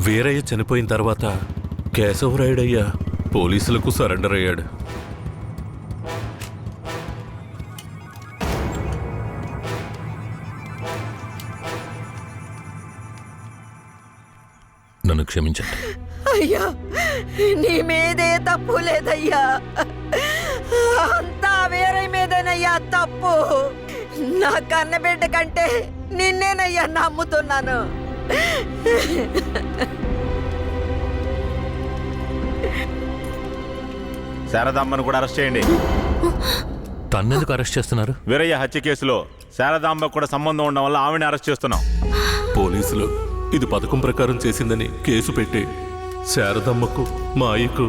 వీరయ్య చనిపోయిన తర్వాత కేశవరాయుడయ్య పోలీసులకు సరెండర్ అయ్యాడు. నన్ను క్షమించండి. అయ్యా, నీ మీదే తప్పు లేదయ్యా, అంతా వీరయ్య మీదేనయ్యా తప్పు. నా కన్నబిడ్డ కంటే నిన్నేనయ్యా నమ్ముతున్నాను. శారదాంబను కూడా అరెస్ట్ చేయండి. తన్నెందుకు అరెస్ట్ చేస్తున్నారు? వీరయ్య హత్య కేసులో శారదాంబకు కూడా సంబంధం ఉండడం వల్ల ఆవిడని అరెస్ట్ చేస్తున్నాం. పోలీసులు ఇది పథకం ప్రకారం చేసిందని కేసు పెట్టి శారదమ్మకు మాయకు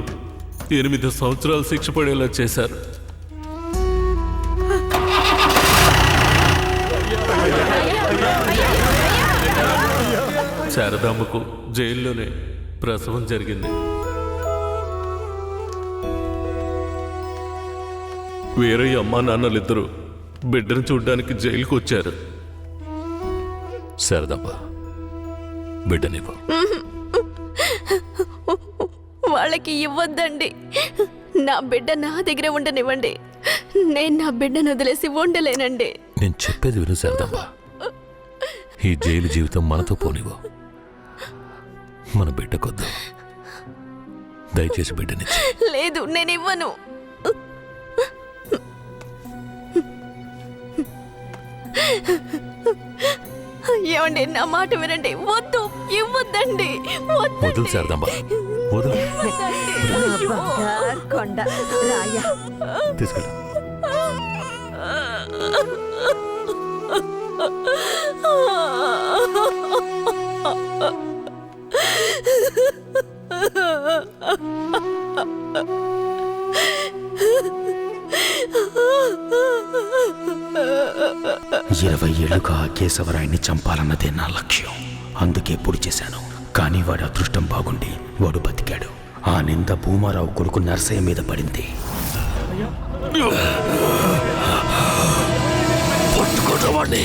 8 సంవత్సరాలు శిక్ష పడేలా చేశారు. శారదమ్మకు జైల్లోనే ప్రసవం జరిగింది. వీరయ్య అమ్మా నాన్నలిద్దరూ బిడ్డను చూడ్డానికి జైలుకు వచ్చారు. శారదమ్మ, బిడ్డనివ్వు. వాళ్ళకి ఇవ్వద్దండి. నా బిడ్డ నా దగ్గర ఉండనివ్వండి. నేను నా బిడ్డను వదిలేసి ఉండలేనండి. నేను చెప్పేది విను శారదమ్మ. ఈ జైలు జీవితం మనతో పోనివ్వు. మన బిడ్డకొద్దు. దయచేసి బిడ్డనిచ్చి. లేదు, నేను ఇవ్వను. ఏమండి, నా మాట వినండి. వద్దు, ఇవ్వద్దండి. వదులు శారదమ్మ, వదులు. బంగారు కొండ రాయ, తీసుకెళ్ళు. ఇరవై ఏళ్లుగా కేశవరాయుడిని చంపాలన్నదే నా లక్ష్యం. అందుకే పొడి చేశాను. కానీ వాడి అదృష్టం బాగుండి వాడు బతికాడు. ఆ నింద భూమారావు కొడుకు నర్సయ్య మీద పడింది. పట్టుకోవాడిని.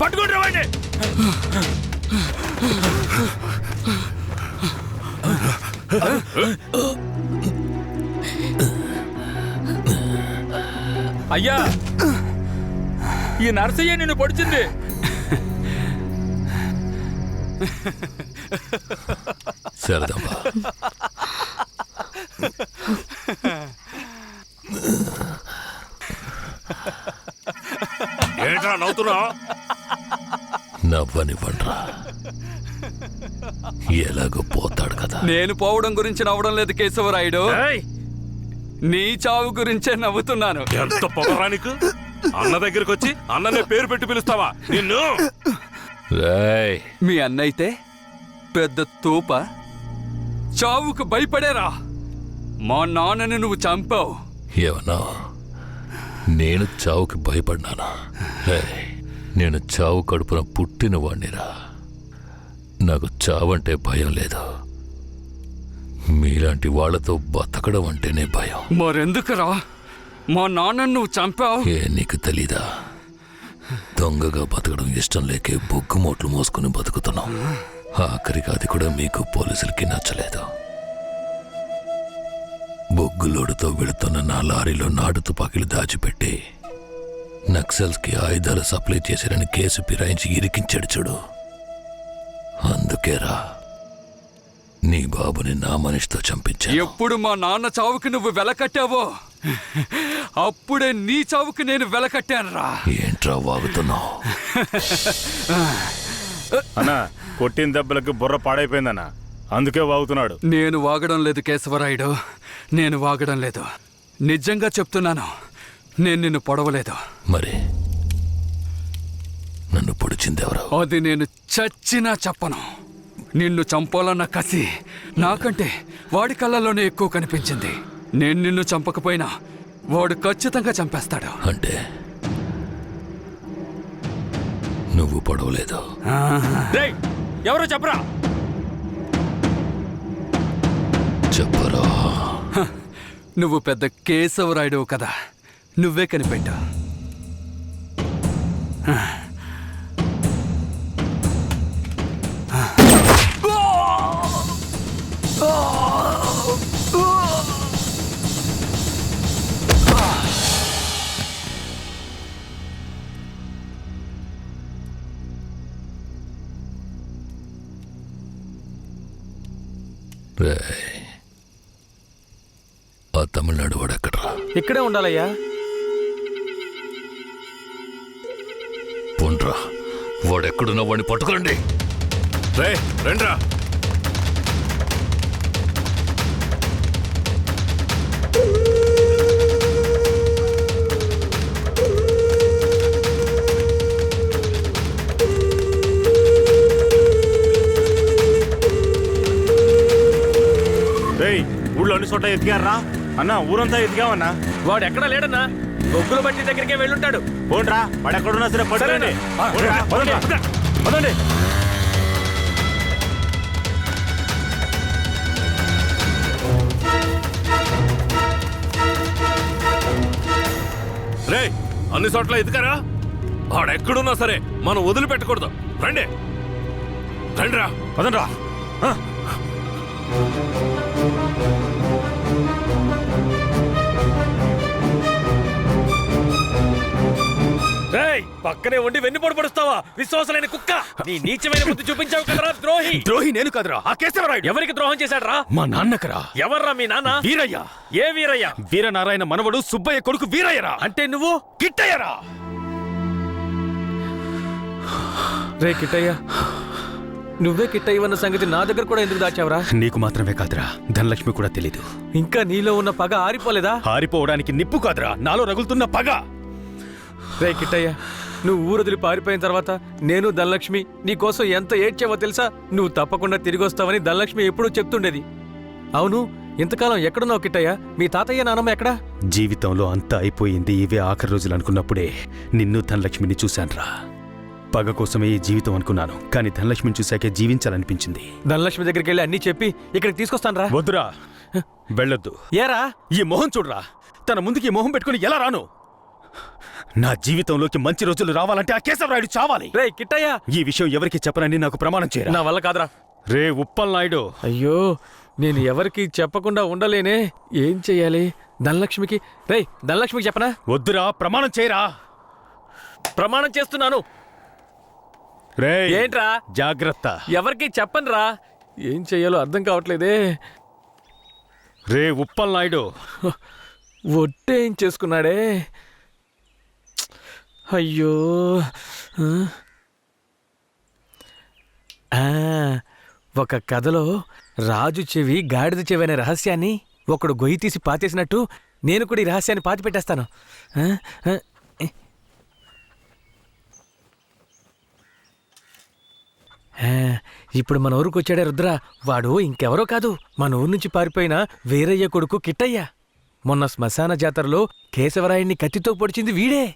పట్టుకుంటామండి. అయ్యా, ఈ నర్సయ్య నిన్ను పొడిచింది. శారదమ్మ, ఏంట్రా నవ్వుతున్నావు? నవ్వనివ్వండ్రా. ఎలాగో పోతాడు కదా. నేను పోవడం గురించి నవ్వడం లేదు కేశవరాయుడు, నీ చావు గురించే నవ్వుతున్నాను. ఎంత పొగరానికి అన్న దగ్గరికి వచ్చి అన్ననే పేరు పెట్టి పిలుస్తావా నిన్ను? మీ అన్నయితే పెద్ద తూప, చావుకు భయపడేరా. మా నాన్నని నువ్వు చంపావు. ఏమన్నా నేను చావుకి భయపడ్డానా? నేను చావు కడుపున పుట్టిన వాణ్ణిరా. నాకు చావంటే భయం లేదు. మీలాంటి వాళ్లతో బతకడం అంటేనే భయం. మరెందుకురా మా నాన్నను నువ్వు చంపావు? నీకు తెలీదా? దొంగగా బతకడం ఇష్టం లేకే బొగ్గు మోట్లు మోసుకుని బతుకుతున్నాం. ఆఖరికి అది కూడా మీకు పోలీసులకి నచ్చలేదు. బొగ్గులోడుతో వెళుతున్న నా లారీలో నాటు తుపాకీలు దాచిపెట్టి నక్సల్స్కి ఆయుధాలు సప్లై చేశారని కేసు ఫిరాయించి ఇరికించాడు చూడు. అందుకేరా నీ బాబుని నా మనిషితో చంపించా. ఎప్పుడు మా నాన్న చావుకి నువ్వు వెలకట్టావో అప్పుడే నీ చావుకి నేను వెలకట్టానురా. ఏంట్రా వాగుతున్నావు? అన్నా, కొట్టిన దెబ్బలకు బుర్ర పాడైపోయిందన్నా, అందుకే వాగుతున్నాడు. నేను వాగడం లేదు కేశవరాయుడు, నేను వాగడం లేదు. నిజంగా చెప్తున్నాను, నేను నిన్ను పొడవలేదు. మరి నన్ను పొడిచిందెవరు? అది నేను చచ్చినా చెప్పను. నిన్ను చంపాలన్న కసి నాకంటే వాడి కళ్ళలోనే ఎక్కువ కనిపించింది. నేను నిన్ను చంపకపోయినా వాడు ఖచ్చితంగా చంపేస్తాడు. అంటే నువ్వు పొడవలేదు? ఎవరో చెప్పరా? చెప్పరా. నువ్వు పెద్ద కేశవరాయుడు కదా, నువ్వే కనిపెట్టా. రేయ్, ఆ తమిళనాడు వాడు ఎక్కడ్రా? ఇక్కడే ఉండాలయ్యా. పోండ్రా, వాడెక్కడున్నా వాడిని పట్టుకోండి. రే రండ్రా. రేయ్, ఊళ్ళో అన్ని చోట్ల ఎదిగారా అన్న? ఊరంతా ఎదిగావన్నా. వాడు ఎక్కడా లేడన్నా, బొగ్గుల బట్టి దగ్గరికే వెళ్ళుంటాడు. పోండ్రా, వాడు ఎక్కడున్నా సరే పట్టుకోండి. పోండ్రా, పోండ్రా. పదండి. రే అన్ని చోట్ల ఎదుకరా. ఆడెక్కడున్నా సరే మనం వదిలిపెట్టకూడదు. రండి రండ్రా. పదండ్రా. రేయ్, పక్కనే ఉండి వెన్నుపోటు పడుస్తావా విశ్వాసలేని కుక్క? నీ నీచమైన బుద్ధి చూపించావు కదరా ద్రోహి. ద్రోహి నేను కాదురా, ఆ కేశవరాయుడు. ఎవరికి ద్రోహం చేశాడ్రా? మా నాన్నకరా. ఎవర్రా మీ నాన్న? వీరయ్య. ఏ వీరయ్య? వీరనారాయణ మనవడు సుబ్బయ్య కొడుకు వీరయ్యరా. అంటే నువ్వు కిట్టయ్యరా. రే కిట్టయ్య, నువ్వే కిట్టయ్యవన్న సంగతి నా దగ్గర కూడా ఎందుకు దాచావురా? నీకు మాత్రమే కాదురా, ధనలక్ష్మి కూడా తెలీదు. ఇంకా నీలో ఉన్న పగ ఆరిపోలేదా? ఆరిపోవడానికి నిప్పు కాదురా, నాలో రగులుతున్న పగ. రే కిట్టయ్య, నువ్వు ఊరొదిలి పారిపోయిన తర్వాత నేను ధనలక్ష్మి నీకోసం ఎంత ఏడ్చావో తెలుసా? నువ్వు తప్పకుండా తిరిగి వస్తావని ధనలక్ష్మి ఎప్పుడూ చెప్తుండేది. అవును, ఇంతకాలం ఎక్కడున్నావు కిట్టయ్య? మీ తాతయ్య నానమ్మ ఎక్కడా? జీవితంలో అంతా అయిపోయింది, ఇవే ఆఖరి రోజులు అనుకున్నప్పుడే నిన్ను ధనలక్ష్మిని చూశాన్రా. పగ కోసమే ఈ జీవితం అనుకున్నాను, కానీ ధనలక్ష్మిని చూశాకే జీవించాలనిపించింది. ధనలక్ష్మి దగ్గరికి వెళ్ళి అన్నీ చెప్పి ఇక్కడికి తీసుకొస్తాను రా. వద్దురా, వెళ్ళొద్దు. ఏరా? ఈ మొహం చూడరా, తన ముందుకి ఈ మొహం పెట్టుకుని ఎలా రాను? నా జీవితంలోకి మంచి రోజులు రావాలంటే ఆ కేశవరాయుడు చావాలి. రే కిట్టయ్య, ఈ విషయం ఎవరికి చెప్పనని నాకు ప్రమాణం చేయరా. నా వల్ల కాదురా. రే ఉప్పల్ నాయుడు. అయ్యో, నేను ఎవరికి చెప్పకుండా ఉండలేనే. ఏం చెయ్యాలి? ధనలక్ష్మికి ధనలక్ష్మికి చెప్పనా? వద్దురా, ప్రమాణం చేయరా. ప్రమాణం చేస్తున్నాను. రే ఏంట్రా? జాగ్రత్త. ఎవరికి చెప్పను రా. ఏం చెయ్యాలో అర్థం కావట్లేదే. రే ఉప్పల్ నాయుడు. ఒట్టేం చేసుకున్నాడే. అయ్యో. ఒక కథలో రాజు చెవి గాడిద చెవి అనే రహస్యాన్ని ఒకడు గొయ్యి తీసి పాతేసినట్టు నేను కూడా ఈ రహస్యాన్ని పాతి పెట్టేస్తాను. ఇప్పుడు మన ఊరికి వచ్చాడే రుద్ర. వాడు ఇంకెవరో కాదు, మన ఊరు నుంచి పారిపోయిన వీరయ్య కొడుకు కిట్టయ్య. మొన్న శ్మశాన జాతరలో కేశవరాయుణ్ణి కత్తితో పొడిచింది వీడే.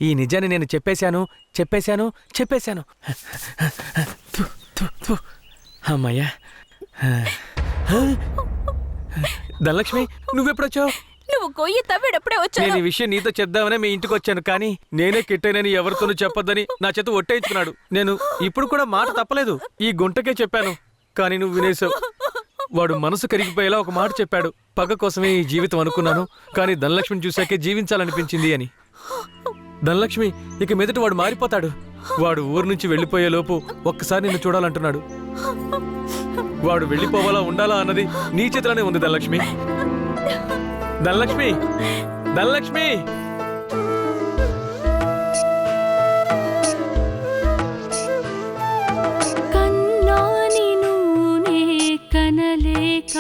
ఈ నిజాన్ని నేను చెప్పేశాను. అమ్మయ్యా. ధనలక్ష్మి, నువ్వెప్పుడొచ్చావు? నువ్వు గొయ్యి తవ్వేటప్పుడే నేను వచ్చాను. ఈ విషయం నీతో చెప్దామనే మీ ఇంటికి వచ్చాను, కానీ నేనే కిట్టైనని ఎవరితోనూ చెప్పొద్దని నా చేత ఒట్టేయించుకున్నాడు. నేను ఇప్పుడు కూడా మాట తప్పలేదు, ఈ గుంటకే చెప్పాను, కానీ నువ్వు వినేశావు. వాడు మనసు కరిగిపోయేలా ఒక మాట చెప్పాడు. పగ కోసమే ఈ జీవితం అనుకున్నాను, కానీ ధనలక్ష్మిని చూశాకే జీవించాలనిపించింది అని. ధనలక్ష్మి, ఇక మీదట వాడు మారిపోతాడు. వాడు ఊరు నుంచి వెళ్ళిపోయేలోపు ఒక్కసారి నిన్ను చూడాలంటున్నాడు. వాడు వెళ్ళిపోవాలా ఉండాలా అన్నది నీ చేతిలోనే ఉంది ధనలక్ష్మి. ధనలక్ష్మి, ధనలక్ష్మి. కన్నాని నూనె కనలేక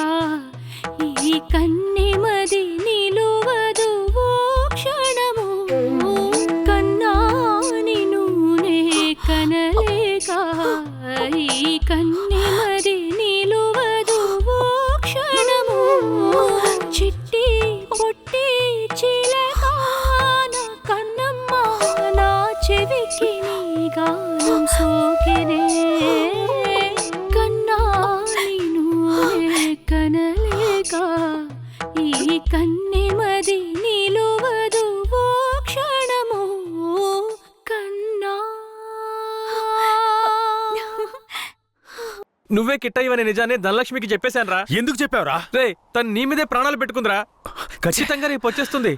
ఈ కన్నెమది నిలువదు ఓ క్షణము. కన్నాని నూనె కనలేక ఈ కన్నెమది నిలువదు ఓ క్షణము. చిట్టి పొట్టి చిలకాన కన్నమ్మ నా చెవికి నీ గానం సోకినే. కన్నా నూనె కనలేక కన్నెమది నిలువదు ఓ క్షణము కన్నా. నువ్వే కిట్టయ్యవనే నిజాన్ని ధనలక్ష్మికి చెప్పేశాను రా. ఎందుకు చెప్పావురా? రే తను నీ మీదే ప్రాణాలు పెట్టుకుందిరా. ఖచ్చితంగా రేపు వచ్చేస్తుంది.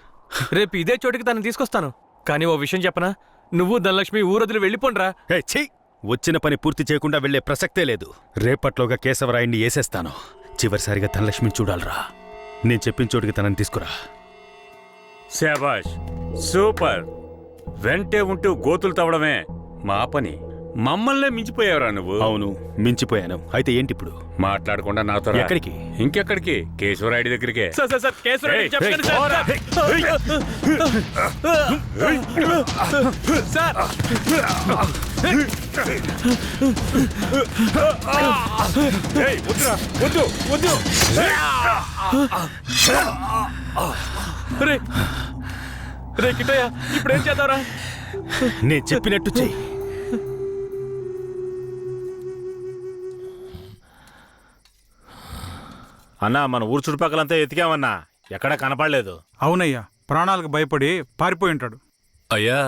రేపు ఇదే చోటికి తను తీసుకొస్తాను. కానీ ఓ విషయం చెప్పనా, నువ్వు ధనలక్ష్మి ఊరొదిలి వెళ్ళిపోండ్రా. ఛీ! వచ్చిన పని పూర్తి చేయకుండా వెళ్లే ప్రసక్తే లేదు. రేపట్లోగా కేశవరాయుణ్ణి వేసేస్తాను. చివరిసారిగా ధనలక్ష్మిని చూడాలరా. నేను చెప్పిన చోటికి తనని తీసుకురా. శాబాష్, సూపర్. వెంటే ఉంటూ గోతులు తవ్వడమే మా పని. మమ్మల్నే మించిపోయావురా నువ్వు. అవును, మించిపోయాను. అయితే ఏంటి ఇప్పుడు? మాట్లాడకుండా నాతో రా. ఎక్కడికి? ఇంకెక్కడికి? కేశవరాయుడి దగ్గరికే. సార్ కేశవరాయుడికి ఏయ్, చెప్పకండి ఏయ్, పోరా. సార్. ఏయ్, వద్దురా, వద్దు, వద్దు. రే కిట్టయ్య, ఇప్పుడేం చేద్దాంరా? నేను చెప్పినట్టు చెయ్యి. అన్నా, మన ఊరు చుట్టుపక్కలంతా ఎతికామన్నా, ఎక్కడా కనపడలేదు. అవునయ్యా, ప్రాణాలకు భయపడి పారిపోయి ఉంటాడు. అయ్యా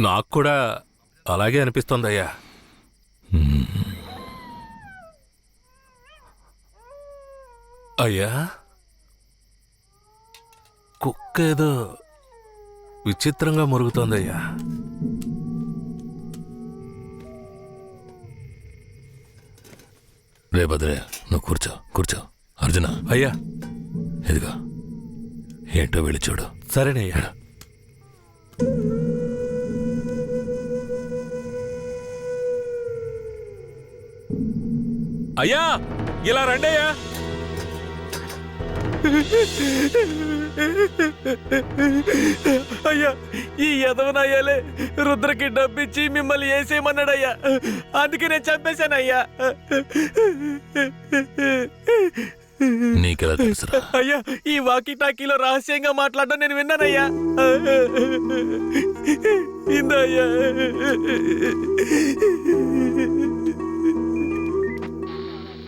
నాకు కూడా అలాగే అనిపిస్తోందయ్యా. అయ్యా కుక్క ఏదో విచిత్రంగా మురుగుతోందయ్యా. రే భద్రయ్య, నువ్వు కూర్చో కూర్చో. అర్జున, అయ్యా ఇదిగా ఏంటో వెళ్ళి చూడు. సరేనయ్యా. అయ్యా ఇలా రండి అయ్యా. అయ్యా, ఈ యదవనయ్యాలే రుద్రకి డబ్బిచ్చి మిమ్మల్ని వేసేయమన్నాడయ్యా. అందుకే నేను చంపేశానయ్యా. నీకెలా తెలుసురా? అయ్యా, ఈ వాకీ టాకీలో రహస్యంగా మాట్లాడడం నేను విన్నానయ్యా. ఇందయ్యా.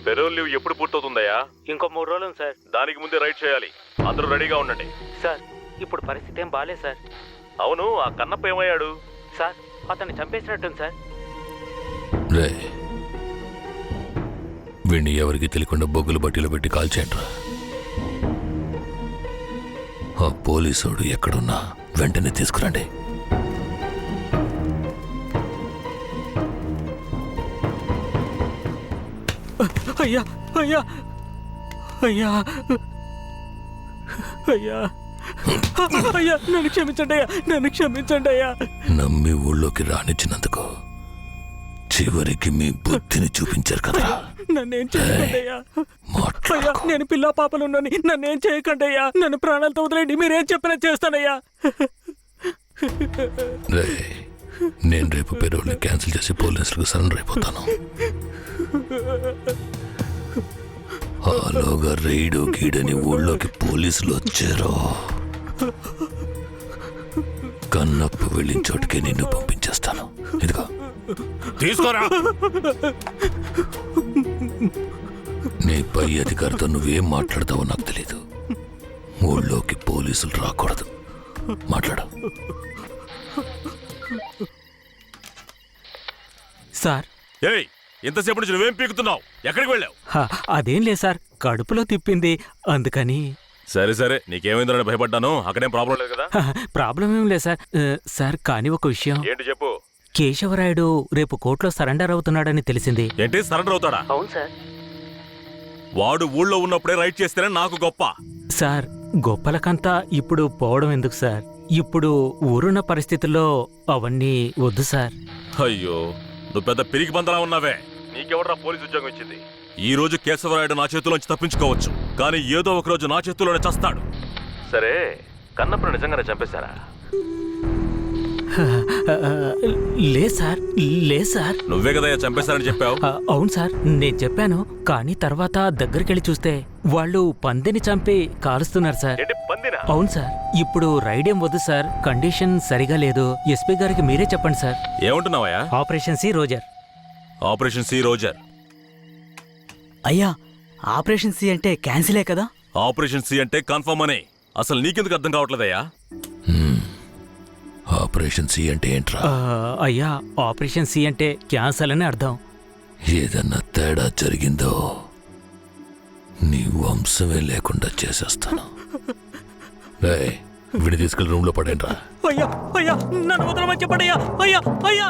పెరోల్ లీవ్ ఎప్పుడు పూర్తవుతుందయ్యా? ఇంకో 3 రోజులు సార్. దానికి ముందే రైడ్ చేయాలి. అందరూ రెడీగా ఉండండి. సార్, ఇప్పుడు పరిస్థితి ఏం బాలేదు సార్. అవును, ఆ కన్నప్ప ఏమయ్యాడు? సార్, అతన్ని చంపేసినట్టుంది సార్. రే, వీణ్ణి ఎవరికి తెలియకుండా బొగ్గులు బట్టీలో పెట్టి కాల్చేయండిరా. ఆ పోలీసోడు ఎక్కడున్నా వెంటనే తీసుకురండి. అయ్యా అయ్యా అయ్యా అయ్యా అయ్యా, నన్ను క్షమించండి అయ్యా, నన్ను క్షమించండి అయ్యా. నమ్మి ఊళ్ళోకి రానిచ్చినందుకు చివరికి మీ బుద్ధిని చూపించారు కదా. నన్నేం చేయకండి అయ్యా. అయ్యా, నేను పిల్ల పాపలు ఉన్నాను, నన్నేం చేయకండి అయ్యా. నన్ను ప్రాణాలతో వదిలేండి, మీరేం చెప్పినా చేస్తానయ్యా. రే, నేను రేపు పెరోల్ని క్యాన్సిల్ చేసి పోలీసులకు సరెండర్ అయిపోతాను. ఆలోగా రైడు గీడని ఊళ్ళోకి పోలీసులు వచ్చారో కన్నప్పు వెళ్ళిన చోటుకే నిన్ను పంపించేస్తాను. ఇదిగో తీసుకోరా. నీ పై అధికారితో నువ్వేం మాట్లాడతావో నాకు తెలీదు. ఊళ్ళోకి పోలీసులు రాకూడదు. మాట్లాడు. సార్, ఏయ్, ఎంతసేపు నుంచి నువ్వేం పీకుతున్నావు? ఎక్కడికి వెళ్ళావు? అదేం లేదు సార్, కడుపులో తిప్పింది అందుకని. సరే సరే, నీకేమైందని భయపడ్డాను. అక్కడేం ప్రాబ్లం లేదు కదా? ప్రాబ్లం ఏం లేదు సార్. సార్, కానీ ఒక విషయం. ఏంటి చెప్పు. కేశవరాయుడు రేపు కోర్టులో సరెండర్ అవుతున్నాడని తెలిసింది. ఏంటి, సరెండర్ అవుతాడా? అవును సార్. వాడు ఊళ్ళో ఉన్నప్పుడే రైట్ చేస్తేనే నాకు గొప్ప. సార్, గొప్పలకంతా ఇప్పుడు పోవడం ఎందుకు సార్? ఇప్పుడు ఊరున్న పరిస్థితుల్లో అవన్నీ వద్దు సార్. అయ్యో, నువ్వు పెద్ద పిరికి బందలా ఉన్నావే. నీకెవడ్రా పోలీసు ఉద్యోగం ఇచ్చింది? ఈ రోజు కేశవరాయుడు నా చేతిలోంచి తప్పించుకోవచ్చు, కానీ ఏదో ఒక రోజు నా చేతిలోనే చస్తాడు. సరే, కన్నప్పను నిజంగానే చంపేశారా? లేదు సార్, లేదు సార్. నువ్వే కదా చంపేశారని చెప్పావు. అవును సార్, నేను చెప్పాను. కానీ తర్వాత దగ్గరికెళ్ళి చూస్తే వాళ్ళు పందిని చంపి కాలుస్తున్నారు సార్. ఏంటి, పందినా? అవును సార్. ఇప్పుడు రైడేం వద్దు సార్, కండిషన్ సరిగా లేదు. ఎస్పీ గారికి మీరే చెప్పండి సార్. ఏమంటున్నావయ్యా? Operation C roger. Operation C roger. అయ్యా, ఆపరేషన్ సి అంటే క్యాన్సిలే కదా? ఆపరేషన్ సి అంటే కన్ఫర్మ్ అనే. అసలు నీకెందుకు అర్థం కావట్లేదయ్యా? ఆపరేషన్ సి అంటే ఏంట్రా? అయ్యా, ఆపరేషన్ సి అంటే క్యాన్సర్ అని అర్థం. ఏదన్నా తేడా జరిగిందో నీ వంశమే లేకుండా చేసేస్తాను. విడి తీసుకెళ్ళి రూమ్లో పడేంట్రా. అయ్యా అయ్యా, నన్ను వదలమని చెప్పండి అయ్యా. అయ్యా అయ్యా